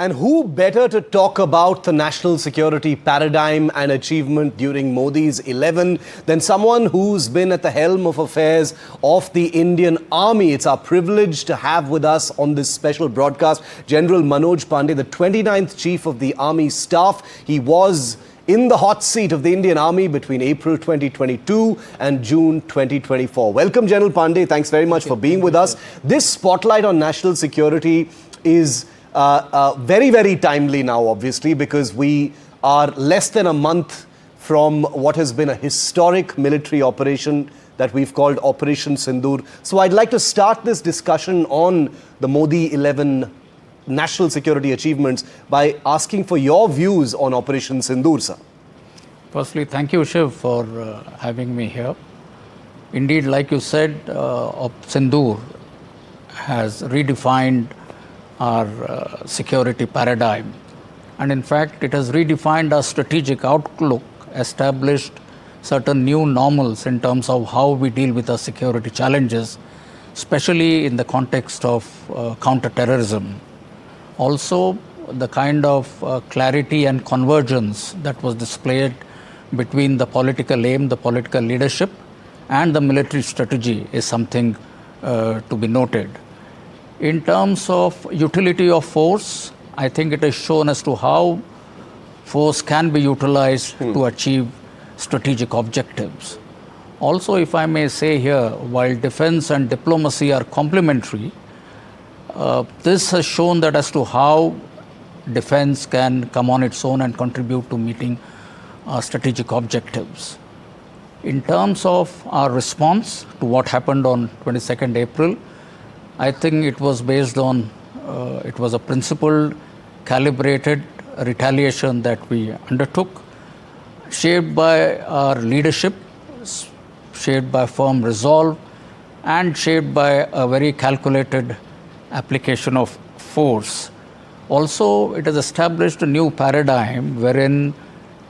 And who better to talk about the national security paradigm and achievement during Modi's 11 than someone who's been at the helm of affairs of the Indian Army. It's our privilege to have with us on this special broadcast General Manoj Pande, the 29th Chief of the Army Staff. He was in the hot seat of the Indian Army between April 2022 and June 2024. Welcome, General Pande. Thanks very much for being with us. This spotlight on national security is very, very timely now, obviously, because we are less than a month from what has been a historic military operation that we've called Operation Sindoor. So I'd like to start this discussion on the Modi 11 national security achievements by asking for your views on Operation Sindoor, sir. Firstly, thank you, Shiv, for having me here. Indeed, like you said, Sindoor has redefined our security paradigm. And in fact, it has redefined our strategic outlook, established certain new normals in terms of how we deal with our security challenges, especially in the context of counter-terrorism. Also, the kind of clarity and convergence that was displayed between the political aim, the political leadership, and the military strategy is something to be noted. In terms of utility of force, I think it is shown as to how force can be utilized to achieve strategic objectives. Also, if I may say here, while defense and diplomacy are complementary, this has shown that as to how defense can come on its own and contribute to meeting strategic objectives. In terms of our response to what happened on 22nd April, I think it was based on, it was a principled, calibrated retaliation that we undertook, shaped by our leadership, shaped by firm resolve, and shaped by a very calculated application of force. Also, it has established a new paradigm wherein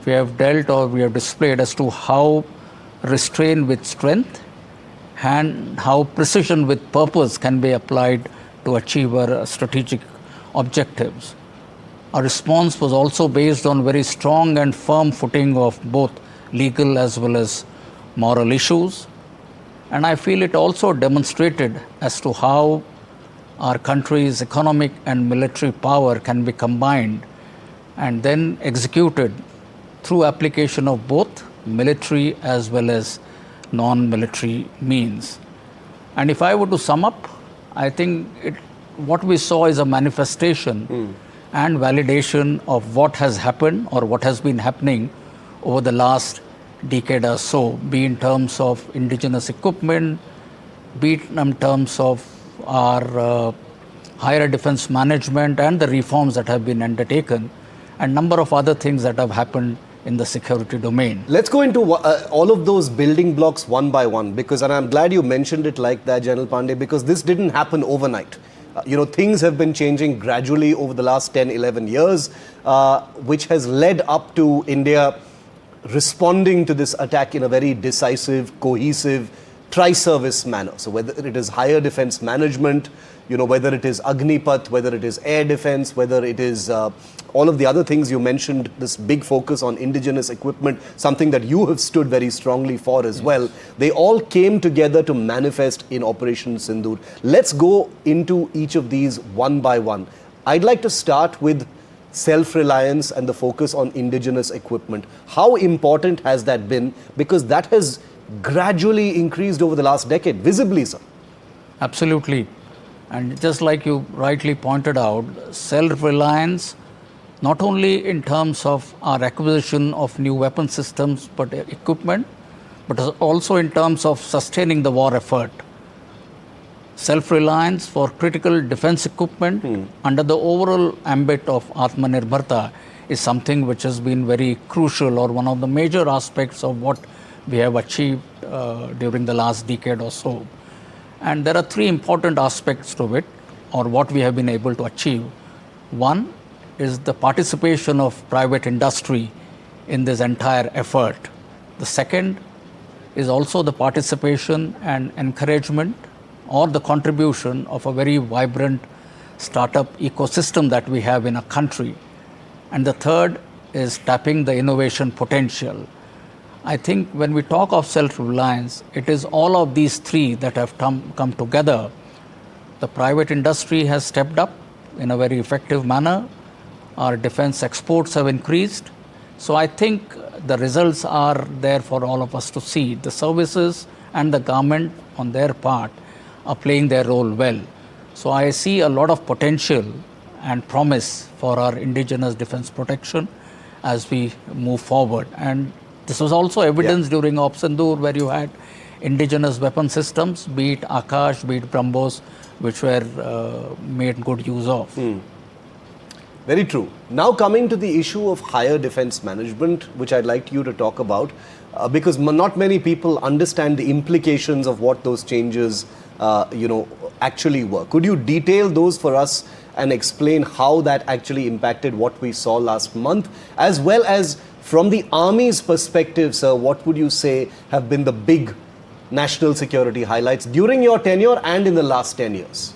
we have dealt or we have displayed as to how restraint with strength and how precision with purpose can be applied to achieve our strategic objectives. Our response was also based on very strong and firm footing of both legal as well as moral issues. And I feel it also demonstrated as to how our country's economic and military power can be combined and then executed through application of both military as well as non-military means. And if I were to sum up, I think what we saw is a manifestation and validation of what has happened or what has been happening over the last decade or so, be in terms of indigenous equipment, be it in terms of our higher defense management and the reforms that have been undertaken, and number of other things that have happened in the security domain. Let's go into all of those building blocks one by one, because, and I'm glad you mentioned it like that, General Pande, because this didn't happen overnight. Things have been changing gradually over the last 10, 11 years, which has led up to India responding to this attack in a very decisive, cohesive, tri-service manner. So whether it is higher defense management, whether it is Agnipat, whether it is air defense, whether it is all of the other things you mentioned, this big focus on indigenous equipment, something that you have stood very strongly for as well, they all came together to manifest in Operation Sindoor. Let's go into each of these one by one. I'd like to start with self-reliance and the focus on indigenous equipment. How important has that been? Because that has gradually increased over the last decade, visibly, sir. Absolutely. And just like you rightly pointed out, self-reliance, not only in terms of our acquisition of new weapon systems, but equipment, but also in terms of sustaining the war effort. Self-reliance for critical defense equipment under the overall ambit of Atmanirbharta is something which has been very crucial, or one of the major aspects of what we have achieved during the last decade or so. And there are three important aspects to it, or what we have been able to achieve. One is the participation of private industry in this entire effort. The second is also the participation and encouragement or the contribution of a very vibrant startup ecosystem that we have in a country. And the third is tapping the innovation potential. I think when we talk of self-reliance, it is all of these three that have come together. The private industry has stepped up in a very effective manner. Our defense exports have increased. So I think the results are there for all of us to see. The services and the government on their part are playing their role well. So I see a lot of potential and promise for our indigenous defense protection as we move forward. And this was also evidenced during Op Sindoor, where you had indigenous weapon systems, be it Akash, be it BrahMos, which were made good use of. Very true. Now coming to the issue of higher defense management, which I'd like you to talk about, because not many people understand the implications of what those changes, actually were. Could you detail those for us and explain how that actually impacted what we saw last month, as well as from the Army's perspective, sir, what would you say have been the big national security highlights during your tenure and in the last 10 years?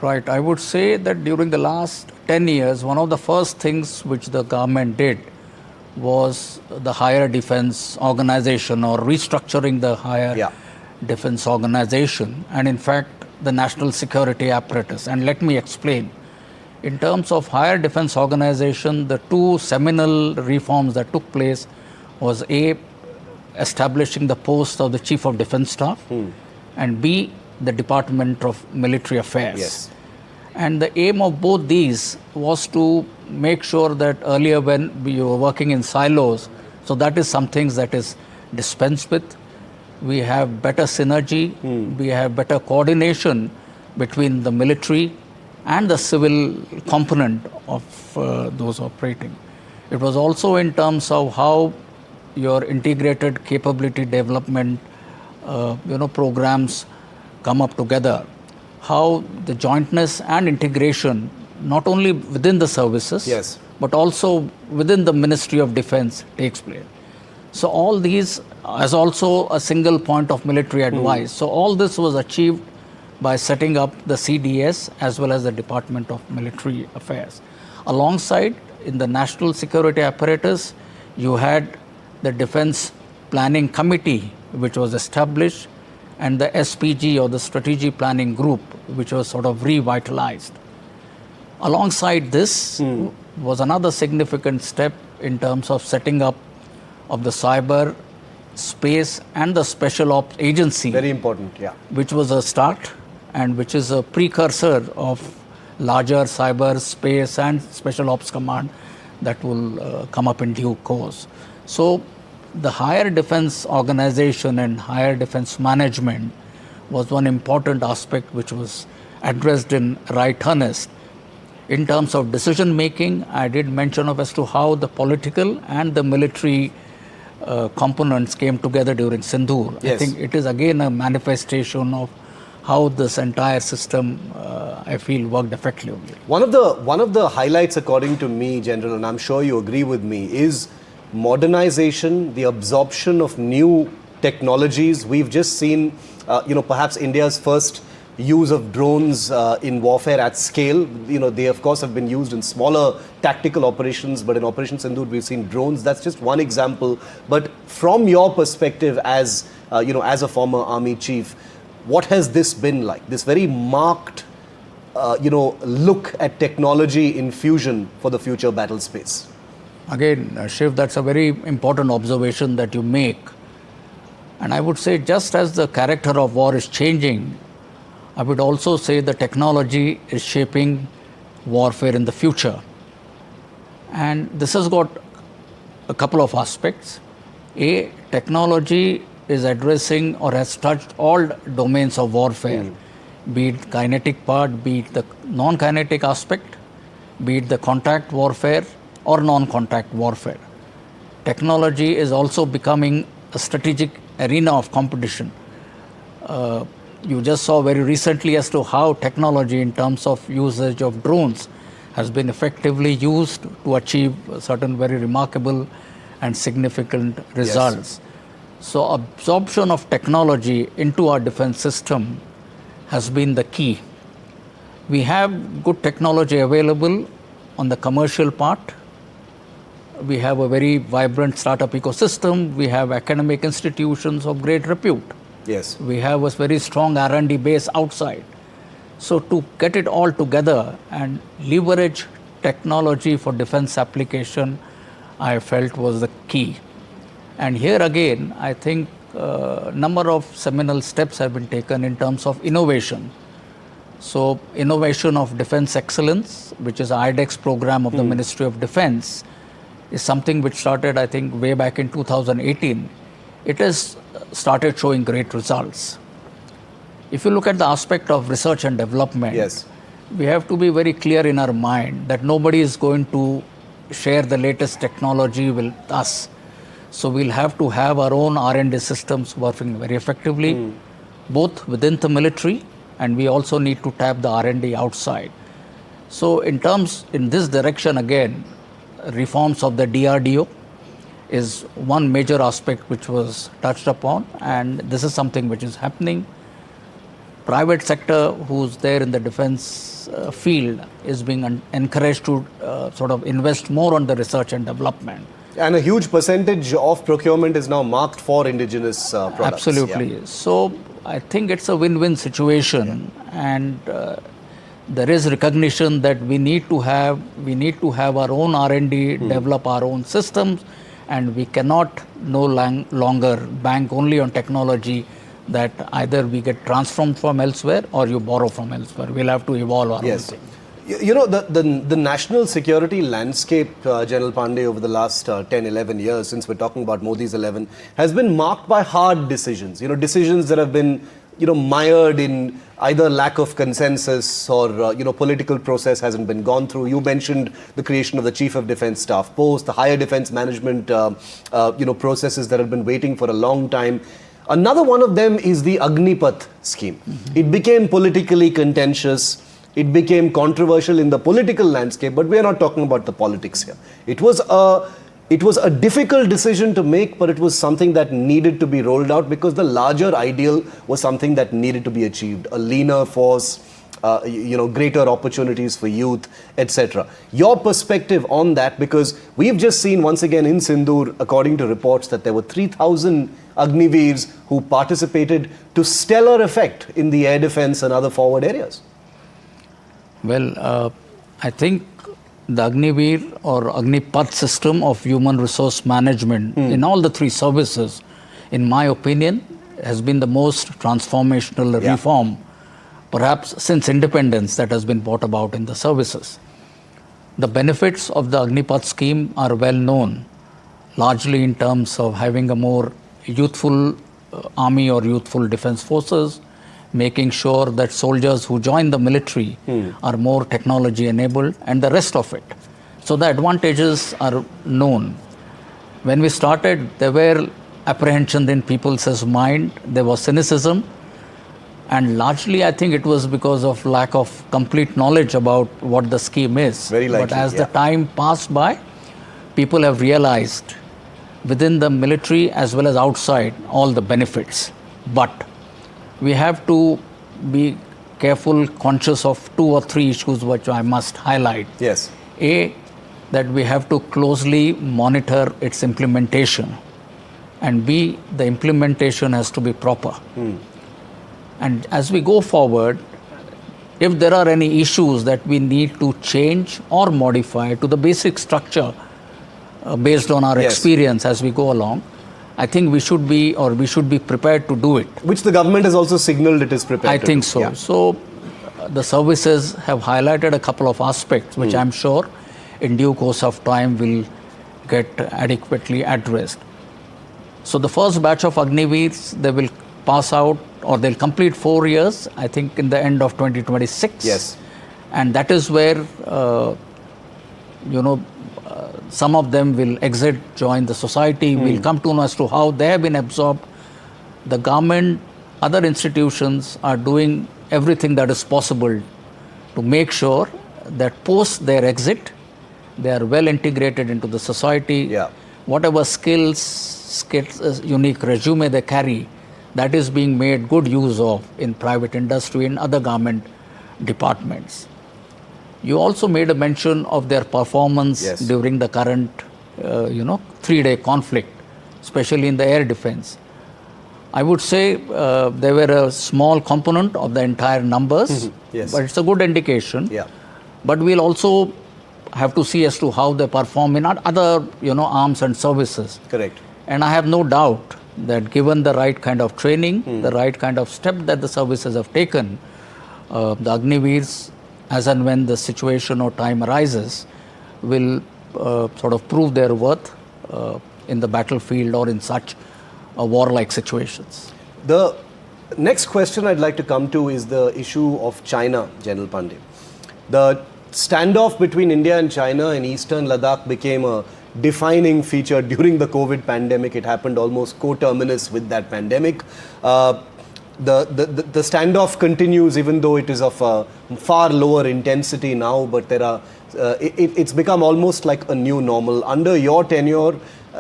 Right. I would say that during the last 10 years, one of the first things which the government did was the higher defense organization, or restructuring the higher defense organization, and in fact the national security apparatus. And let me explain. In terms of higher defense organization, the two seminal reforms that took place was A, establishing the post of the Chief of Defense Staff, and B, the Department of Military Affairs. Yes. And the aim of both these was to make sure that earlier when we were working in silos, so that is some things that is dispensed with. We have better synergy, we have better coordination between the military and the civil component of those operating. It was also in terms of how your integrated capability development programs come up together, how the jointness and integration not only within the services, but also within the Ministry of Defense takes place. So all these, as also a single point of military advice. So all this was achieved by setting up the CDS as well as the Department of Military Affairs. Alongside, in the national security apparatus, you had the Defense Planning Committee, which was established, and the SPG, or the Strategy Planning Group, which was sort of revitalized. Alongside this was another significant step in terms of setting up of the cyber space and the special ops agency. Very important, which was a start and which is a precursor of larger cyber space and special ops command that will come up in due course. So the higher defense organization and higher defense management was one important aspect which was addressed in right earnest. In terms of decision making, I did mention of as to how the political and the military components came together during Sindoor. I think it is again a manifestation of how this entire system, I feel, worked effectively. One of the highlights, according to me, General, and I'm sure you agree with me, is modernization, the absorption of new technologies. We've just seen, perhaps India's first use of drones in warfare at scale. They of course have been used in smaller tactical operations, but in Operation Sindoor we've seen drones. That's just one example. But from your perspective as a former army chief, what has this been like? This very marked look at technology infusion for the future battle space. Again, Shiv, that's a very important observation that you make. And I would say, just as the character of war is changing, I would also say the technology is shaping warfare in the future. And this has got a couple of aspects. A, technology is addressing or has touched all domains of warfare, be it kinetic part, be it the non-kinetic aspect, be it the contact warfare or non-contact warfare. Technology is also becoming a strategic arena of competition. You just saw very recently as to how technology in terms of usage of drones has been effectively used to achieve certain very remarkable and significant results. So absorption of technology into our defense system has been the key. We have good technology available on the commercial part. We have a very vibrant startup ecosystem. We have academic institutions of great repute. Yes. We have a very strong R&D base outside. So to get it all together and leverage technology for defense application, I felt was the key. And here again, I think a number of seminal steps have been taken in terms of innovation. So innovation of defense excellence, which is IDEX program of the Ministry of Defense, is something which started, I think, way back in 2018. It has started showing great results. If you look at the aspect of research and development, Yes. we have to be very clear in our mind that nobody is going to share the latest technology with us. So we'll have to have our own R&D systems working very effectively, both within the military, and we also need to tap the R&D outside. So in this direction again, reforms of the DRDO is one major aspect which was touched upon, and this is something which is happening. Private sector who's there in the defense field is being encouraged to sort of invest more on the research and development. And a huge percentage of procurement is now marked for indigenous products. Absolutely. Yeah. So I think it's a win-win situation, and there is recognition that we need to have our own R&D, develop our own systems, and we cannot no longer bank only on technology that either we get transformed from elsewhere or you borrow from elsewhere. We'll have to evolve our own thing. You know, the national security landscape, General Pande, over the last 10, 11 years, since we're talking about Modi's 11, has been marked by hard decisions. You know, decisions that have been, mired in either lack of consensus or, political process hasn't been gone through. You mentioned the creation of the Chief of Defence Staff Post, the higher defence management, processes that have been waiting for a long time. Another one of them is the Agnipat Scheme. It became politically contentious. It became controversial in the political landscape, but we are not talking about the politics here. It was a difficult decision to make, but it was something that needed to be rolled out because the larger ideal was something that needed to be achieved. A leaner force, greater opportunities for youth, etc. Your perspective on that, because we've just seen once again in Sindoor, according to reports, that there were 3,000 Agniveers who participated to stellar effect in the air defense and other forward areas. Well, I think the Agniveer or Agnipat system of human resource management in all the three services, in my opinion, has been the most transformational reform, perhaps since independence, that has been brought about in the services. The benefits of the Agnipat scheme are well known, largely in terms of having a more youthful army or youthful defense forces, making sure that soldiers who join the military are more technology enabled, and the rest of it. So the advantages are known. When we started, there were apprehensions in people's mind, there was cynicism, and largely I think it was because of lack of complete knowledge about what the scheme is. Very likely, but as the time passed by, people have realized within the military as well as outside all the benefits. But we have to be careful, conscious of two or three issues which I must highlight. Yes. A, that we have to closely monitor its implementation. And B, the implementation has to be proper. And as we go forward, if there are any issues that we need to change or modify to the basic structure based on our experience as we go along, I think we should be prepared to do it. Which the government has also signaled it is prepared to do. I think so. Yeah. So the services have highlighted a couple of aspects which I'm sure in due course of time will get adequately addressed. So the first batch of Agniveers, they will pass out or they'll complete 4 years, I think in the end of 2026. Yes. And that is where, some of them will exit, join the society. We'll come to know as to how they have been absorbed. The government, other institutions are doing everything that is possible to make sure that post their exit, they are well integrated into the society. Yeah. Whatever skills, unique resume they carry, that is being made good use of in private industry and other government departments. You also made a mention of their performance Yes. during the current, 3-day conflict, especially in the air defense. I would say they were a small component of the entire numbers, Yes. but it's a good indication. Yeah. But we'll also have to see as to how they perform in other, arms and services. Correct. And I have no doubt that given the right kind of training, the right kind of step that the services have taken, the Agniveers, as and when the situation or time arises, will sort of prove their worth in the battlefield or in such warlike situations. The next question I'd like to come to is the issue of China, General Pande. The standoff between India and China in eastern Ladakh became a defining feature during the COVID pandemic. It happened almost co-terminus with that pandemic. The standoff continues, even though it is of a far lower intensity now, but it's become almost like a new normal. Under your tenure,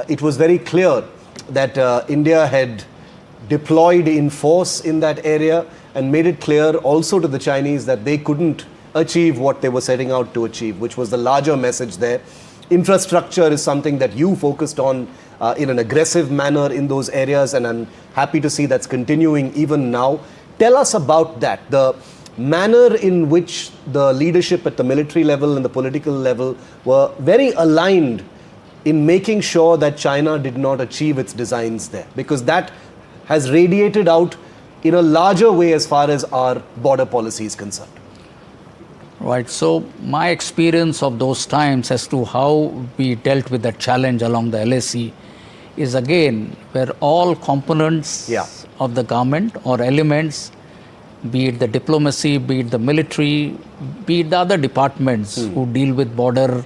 it was very clear that India had deployed in force in that area and made it clear also to the Chinese that they couldn't achieve what they were setting out to achieve, which was the larger message there. Infrastructure is something that you focused on in an aggressive manner in those areas, and I'm happy to see that's continuing even now. Tell us about that, the manner in which the leadership at the military level and the political level were very aligned in making sure that China did not achieve its designs there, because that has radiated out in a larger way as far as our border policy is concerned. Right. So my experience of those times as to how we dealt with that challenge along the LAC is again where all components of the government or elements, be it the diplomacy, be it the military, be it the other departments who deal with border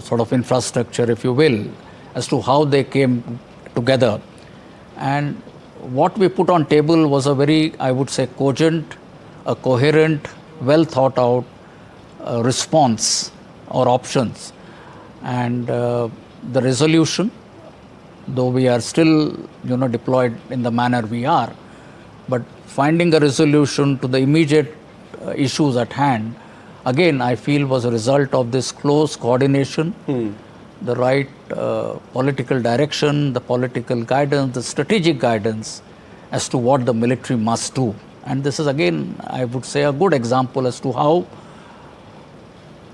sort of infrastructure, if you will, as to how they came together. And what we put on table was a very, I would say, cogent, a coherent, well thought out response or options. And the resolution, though we are still, deployed in the manner we are, but finding a resolution to the immediate issues at hand, again, I feel was a result of this close coordination, the right political direction, the political guidance, the strategic guidance as to what the military must do. And this is again, I would say, a good example as to how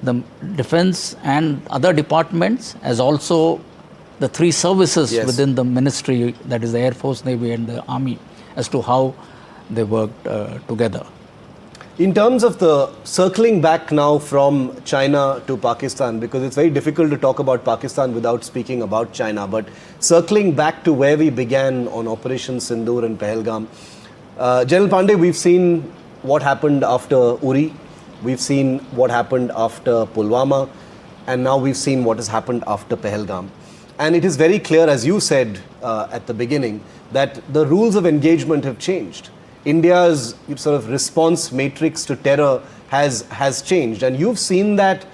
the defense and other departments, as also the three services within the ministry, that is the Air Force, Navy and the Army, as to how they worked together. In terms of the circling back now from China to Pakistan, because it's very difficult to talk about Pakistan without speaking about China, but circling back to where we began on Operation Sindoor and Pahalgam, General Pande, we've seen what happened after Uri, we've seen what happened after Pulwama, and now we've seen what has happened after Pahalgam. And it is very clear, as you said at the beginning, that the rules of engagement have changed. India's sort of response matrix to terror has changed, and you've seen that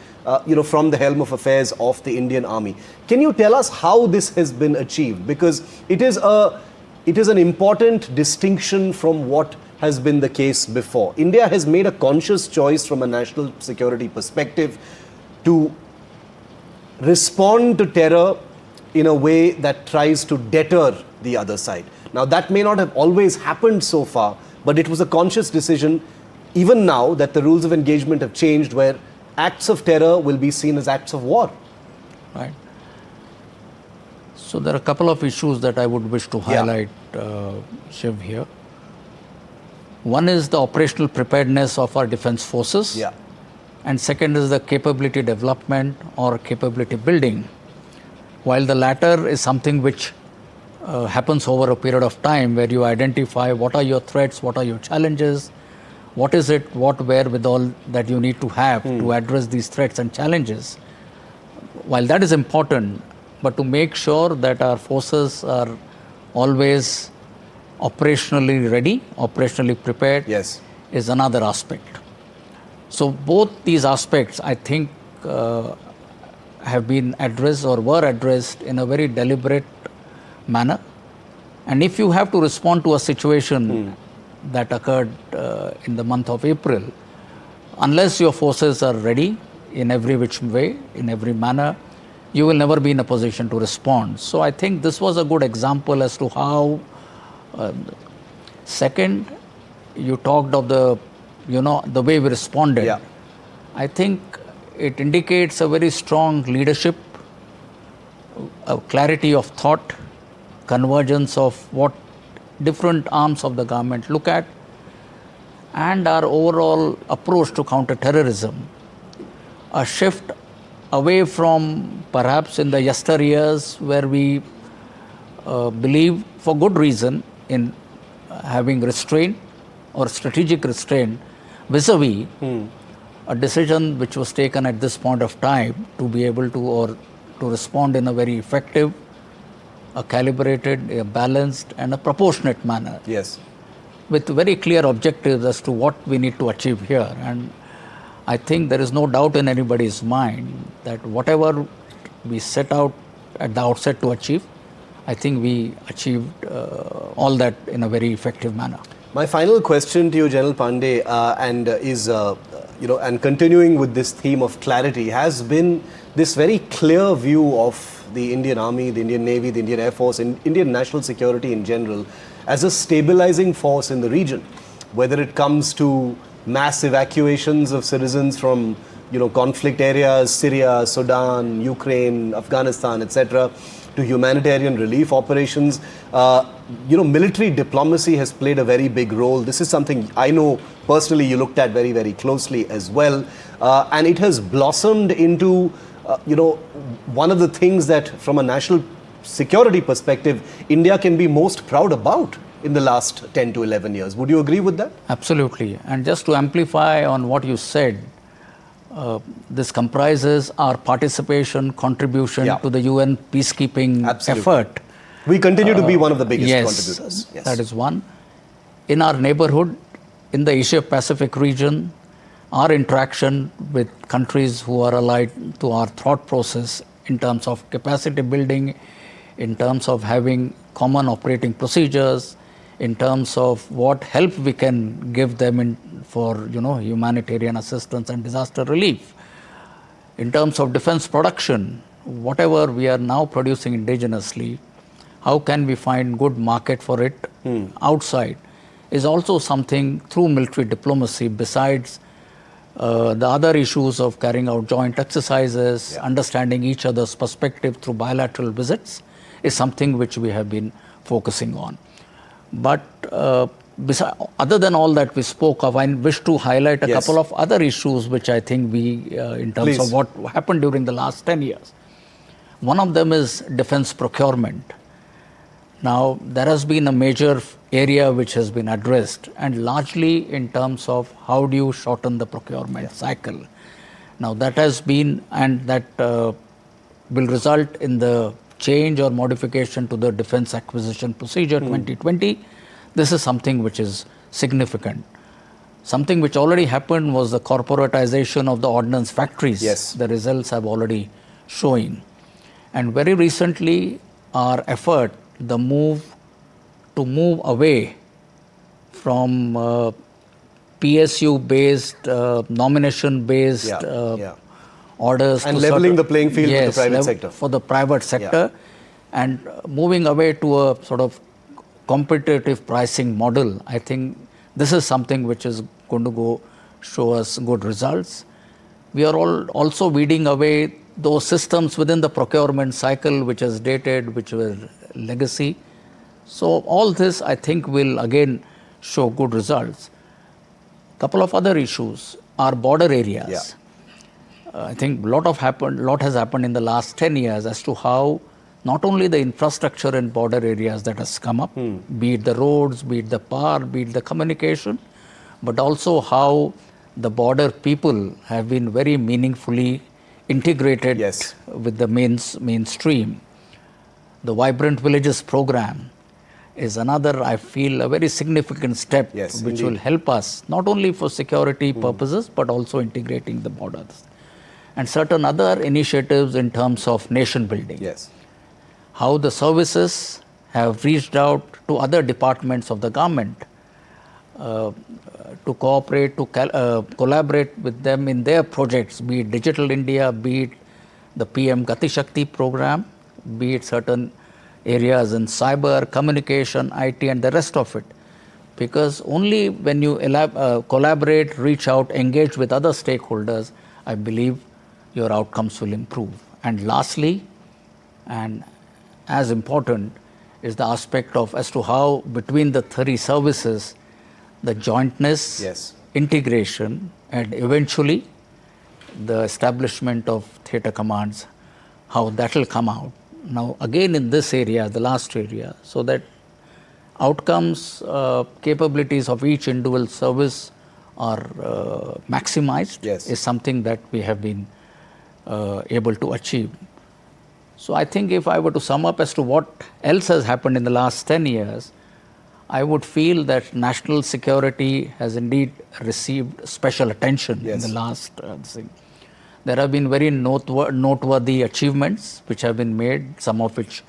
from the helm of affairs of the Indian Army. Can you tell us how this has been achieved? Because it is an important distinction from what has been the case before. India has made a conscious choice from a national security perspective to respond to terror in a way that tries to deter the other side. Now, that may not have always happened so far, but it was a conscious decision, even now that the rules of engagement have changed, where acts of terror will be seen as acts of war. Right. So there are a couple of issues that I would wish to highlight, Shiv, here. One is the operational preparedness of our defense forces. Yeah. And second is the capability development or capability building. While the latter is something which happens over a period of time, where you identify what are your threats, what are your challenges, what is it, what wherewithal that you need to have to address these threats and challenges. While that is important, but to make sure that our forces are always operationally ready, operationally prepared, is another aspect. So both these aspects, I think, have been addressed or were addressed in a very deliberate manner. And if you have to respond to a situation that occurred in the month of April, unless your forces are ready in every which way, in every manner, you will never be in a position to respond. So I think this was a good example as to how. Second, you talked of the way we responded. Yeah. I think it indicates a very strong leadership, a clarity of thought, convergence of what different arms of the government look at, and our overall approach to counter-terrorism. A shift away from perhaps in the yesteryears where we believe for good reason in having restraint or strategic restraint vis-a-vis a decision which was taken at this point of time to be able to respond in a very effective, a calibrated, a balanced and a proportionate manner. Yes. With very clear objectives as to what we need to achieve here. And I think there is no doubt in anybody's mind that whatever we set out at the outset to achieve, I think we achieved all that in a very effective manner. My final question to you, General Pande, and continuing with this theme of clarity, has been this very clear view of the Indian Army, the Indian Navy, the Indian Air Force, and Indian national security in general as a stabilizing force in the region, whether it comes to mass evacuations of citizens from conflict areas, Syria, Sudan, Ukraine, Afghanistan, etc., to humanitarian relief operations. Military diplomacy has played a very big role. This is something I know personally you looked at very, very closely as well. And it has blossomed into, one of the things that from a national security perspective, India can be most proud about in the last 10 to 11 years. Would you agree with that? Absolutely. And just to amplify on what you said, this comprises our participation, contribution to the UN peacekeeping effort. We continue to be one of the biggest yes, contributors. Yes, that is one. In our neighborhood, in the Asia-Pacific region, our interaction with countries who are allied to our thought process in terms of capacity building, in terms of having common operating procedures, in terms of what help we can give them for humanitarian assistance and disaster relief. In terms of defense production, whatever we are now producing indigenously, how can we find good market for it outside is also something through military diplomacy, besides the other issues of carrying out joint exercises, understanding each other's perspective through bilateral visits, is something which we have been focusing on. But other than all that we spoke of, I wish to highlight a couple of other issues which I think we, in terms of what happened during the last 10 years. One of them is defense procurement. Now, there has been a major area which has been addressed, and largely in terms of how do you shorten the procurement cycle. Now, that has been, and that will result in the change or modification to the Defense Acquisition Procedure 2020. This is something which is significant. Something which already happened was the corporatization of the ordnance factories. Yes. The results have already shown. And very recently, our effort, the move away from PSU-based, nomination-based orders. And leveling the playing field with the private sector. For the private sector, and moving away to a sort of competitive pricing model. I think this is something which is going to show us good results. We are also weeding away those systems within the procurement cycle which is dated, which were legacy. So all this I think will again show good results. Couple of other issues are border areas. I think a lot has happened in the last 10 years as to how not only the infrastructure in border areas that has come up, be it the roads, be it the power, be it the communication, but also how the border people have been very meaningfully integrated with the mainstream. The Vibrant Villages program is another, I feel, a very significant step which will help us not only for security purposes but also integrating the borders. And certain other initiatives in terms of nation building. How the services have reached out to other departments of the government to cooperate, to collaborate with them in their projects, be it Digital India, be it the PM Gati Shakti program, be it certain areas in cyber, communication, IT and the rest of it. Because only when you collaborate, reach out, engage with other stakeholders, I believe your outcomes will improve. And lastly, and as important, is the aspect of as to how between the 30 services, the jointness, Yes. integration, and eventually the establishment of theatre commands, how that will come out. Now, again in this area, the last area, so that outcomes, capabilities of each individual service are maximized, Yes. is something that we have been able to achieve. So I think if I were to sum up as to what else has happened in the last 10 years, I would feel that national security has indeed received special attention in Yes. the last thing. There have been very noteworthy achievements which have been made, some of which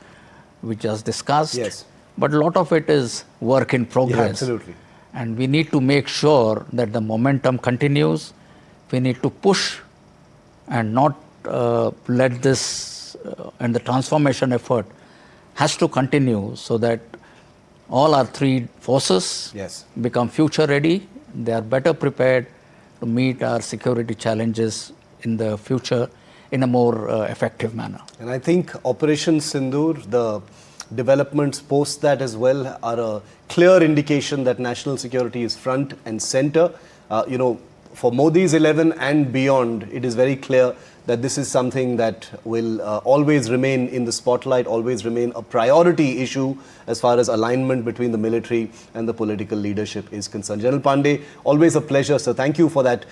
we just discussed. Yes. But a lot of it is work in progress. Yeah, absolutely. And we need to make sure that the momentum continues. We need to push and not let this, and the transformation effort has to continue so that all our three forces Yes. become future ready. They are better prepared to meet our security challenges in the future in a more effective manner. And I think Operation Sindoor, the developments post that as well, are a clear indication that national security is front and center. For Modi's 11 and beyond, it is very clear that this is something that will always remain in the spotlight, always remain a priority issue as far as alignment between the military and the political leadership is concerned. General Pande, always a pleasure, sir. Thank you for that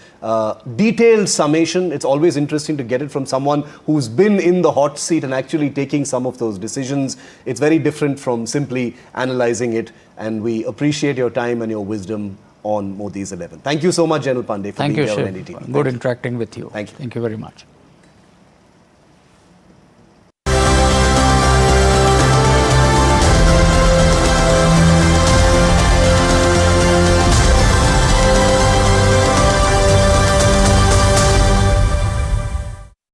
detailed summation. It's always interesting to get it from someone who's been in the hot seat and actually taking some of those decisions. It's very different from simply analyzing it, and we appreciate your time and your wisdom on Modi's 11. Thank you so much, General Pande, for Thank being you, here on Shiv. NDTV. Good interacting with you. Thank you. Thank you very much.